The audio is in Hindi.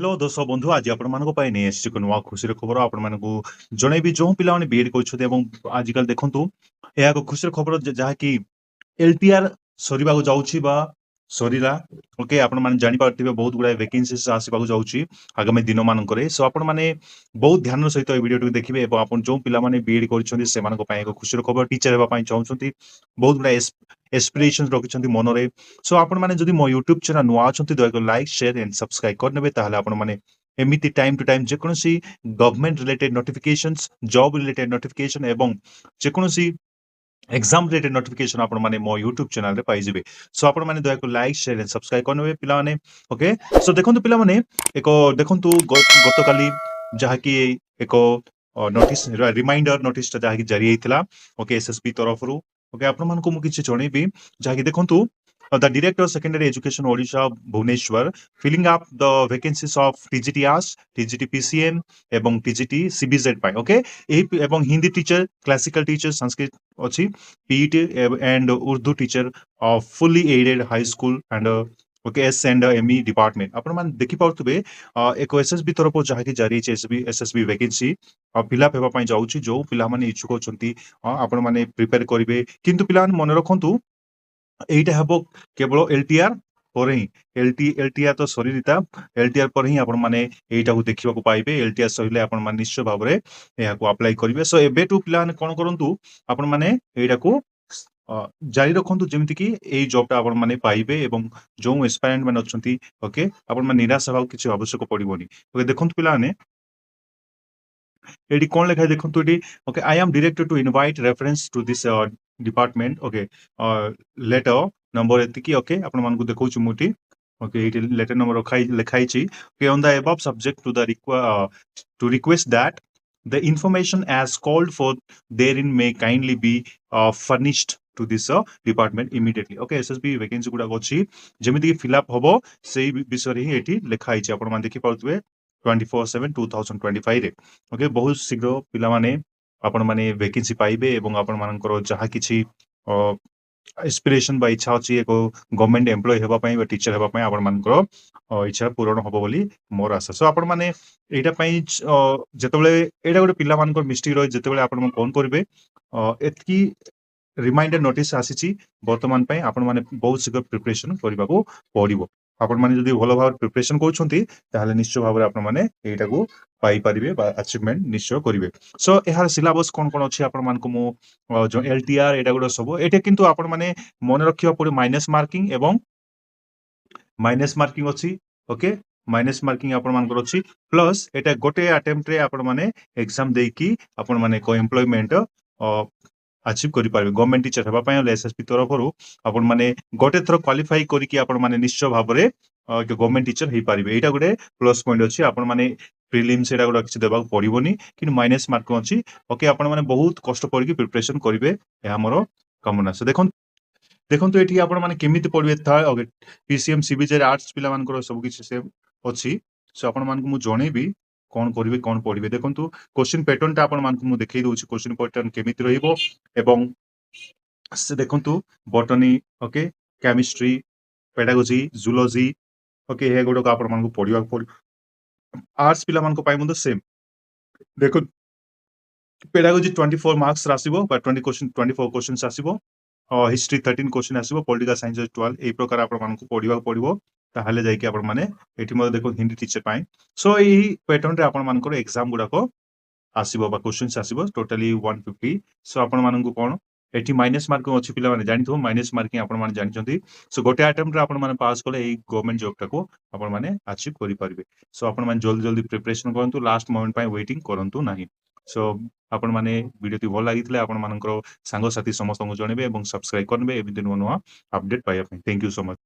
हेलो दोस्तों बंधु आज आपण मानको पाई नै एसची नुआ खुशीर खबर आपण मानको जणेबी जो पिला माने बीएड करछथि एवं आजिकल देखंतु एहा खुशीर खबर जहा कि एलटीआर सरीबाकू जाउछि बा सरीला ओके आपण माने जानि पारथिबे बहुत गुडा वैकेंसीज आसीबाकू जाउछि आगामी दिन मानकरे सो आपण माने बहुत ध्यान सहित ए वीडियो देखिबे एवं आपण जो पिला माने बीएड करछथि से मानको पाई एक खुशीर खबर टीचर हेबा पाई चाहुछथि बहुत गुडा एस्पिरेशंस रखिछथि मनरे सो आपण माने जदि मो YouTube चैनल नुआ अछथि दया कर लाइक शेयर एंड सब्सक्राइब करनेबे ताहले आपण माने एमिति टाइम टू टाइम जे कोनोसी government related notifications job related notification एवं जे कोनोसी एग्जाम रिलेटेड नोटिफिकेशन आपण माने मो YouTube चैनल रे पाई जिवे सो आपण माने दया को लाइक शेयर एंड सब्सक्राइब करनेबे पिला माने ओके सो देखंतु पिला माने एको देखंतु गतकाली जहा कि एको नोटिस रिमाइंडर नोटिस जहा कि जारी हेतिला ओके एसएसबी तरफ रु ओके आपण मानको मु किछि जणेबी जहा कि देखंतु the director of secondary education odisha bhubaneswar filling up the vacancies of tgts tgt pcm এবং tgt cbz পাই ওকে এই এবং হিন্দি টিচার ক্লাসিক্যাল টিচার সংস্কৃত ଅଛି PET and urdu teacher of fully aided high school and okay S and ME department आपण मान देखि पाउतबे एक एसएसबी तरफ जहा कि जारी एसएसबी वैकेंसी फिलअप हेबा पई जाउछि जो पिला माने इच्छुक छथि आपण माने प्रिपेयर करिवे किंतु पिला माने मन रखंतु एटा हबो केवल एलटीआर पर ही एलटीआर तो सरीता एलटीआर पर ही आपण माने एटा को देखिबा को पाइबे एलटीआर सहिले आपण माने निश्चय भाबरे एहा को अप्लाई करिवे सो एबे टू प्लान कोन करंतु आपण माने एटा को जारी रखंतु जेमिति कि एई जॉबटा आपण माने पाइबे एवं जो एस्पायरेंट माने अछंती ओके आपण माने निराश होबा किछि आवश्यक पड़िबोनी ओके देखंतु पिलाने एडी कोन लेखा देखंतु एडी okay I am directed to invite reference to this department okay letter number एतिकी ओके आपण मानको देखौछु मुठी ओके एटी लेटर नंबर लिखाई छी okay on the above subject to request that the information as called for therein may kindly be furnished to this department immediately okay ssb vacancy गुडा अछि जेमिति कि फिल अप होबो सेही विषय रे एटी लिखाई छी आपण मान देखि पाउतबे 24/7/2025 रे ओके बहुत शीघ्र पिला माने आपण माने वैकेंसी पाइबे एवं आपण मानकर जहा किछि एस्पिरेशन बा इच्छा अछि एको गवर्नमेंट एम्प्लॉय हेबा पई बा टीचर हेबा पई आपण मानकर इच्छा पूर्ण होबो बोली मोर आशा सो आपण माने एटा पई जेतबेले एटा गोटे पिला मानकर मिस्टेक रहि जेतबेले आपण कोन करबे एतकी रिमाइंडर नोटिस आसीची वर्तमान पई आपण माने बहुत शीघ्र प्रिपरेशन करबा को पड़िबो आपण माने जदी भलो भाव प्रिपरेशन करछंती ताहाले निश्चय भाव रे आपण माने एटा को पाई परिबे बा अचीवमेंट निश्चय करिवे सो एहार सिलेबस कोन कोन अछि आपण मानको मो जो एलटीआर एटा गुडा सब एटा किंतु आपण माने मन रखिबा पड़े माइनस मार्किंग एवं माइनस मार्किंग अछि ओके माइनस मार्किंग आपण मानकर अछि प्लस एटा गोटे अटेम्प्ट रे आपण माने एग्जाम देकी आपण माने को एम्प्लॉयमेंट अचीव करि पारबे गवर्नमेंट टीचर हेबा पय एसएसपी तरफ रु आपण माने गोटे थरो क्वालिफाई करिकि आपण माने निश्चय भाबरे गवर्नमेंट टीचर हे पारिबे एटा गुडे प्लस पॉइंट अछि आपण माने प्रीलिम्स एटा गुडा किछि देबा पड़िबोनी किन माइनस मार्क अछि ओके आपण माने बहुत कष्ट पड़िकि प्रिपरेशन करिवे ए हमरो कामना से देखंतु एठी आपण माने केमिति पढिबे था ओके पीसीएम सीबीजे आर्ट्स पिला मानकर सब किछि से अछि सो आपण मानकु मु जणेबी कोन करिवे कोन पढिबे देखंतु क्वेश्चन पैटर्न ता आपण मानकु मु देखै दोछि क्वेश्चन पैटर्न केमिति रहिबो एवं से देखंतु botany okay chemistry pedagogy zoology okay हे गोडो आपण मानकु पढिबा पड़ आर्ट्स पिला मानकु पाइ मते सेम देखो पेडागोजी 24 मार्क्स रासिबो बा 24 क्वेश्चंस आसीबो हिस्ट्री 13 क्वेश्चन आसीबो पॉलिटिकल साइंस 12 ए प्रकार आपण मानकु पढिबा पड़िबो ताहाले जाय कि आपण माने एठी मते देखो हिंदी टीचर पाइ सो एही पैटर्न रे आपण मानकर एग्जाम गुडा को आसीबो बा क्वेश्चंस आसीबो टोटली 150 सो आपण मानकु कोन एठी माइनस मार्क अछि पिला माने जानि थो माइनस मार्किंग आपण माने जानि छथि सो गोटे अटेम्प्ट रे आपण माने पास करले एई गवर्नमेंट जॉब टाको आपण माने अचीव करि पारिबे सो आपण माने जल्दी जल्दी प्रिपरेशन करंतु लास्ट मोमेंट पय वेटिंग करंतु नाही सो आपण माने वीडियो ती भल लागितले आपण मानकर सांग साथी समस्त को जणेबे एवं सब्सक्राइब करबे एबिदिन नुवा अपडेट पाइबा थैंक यू सो मच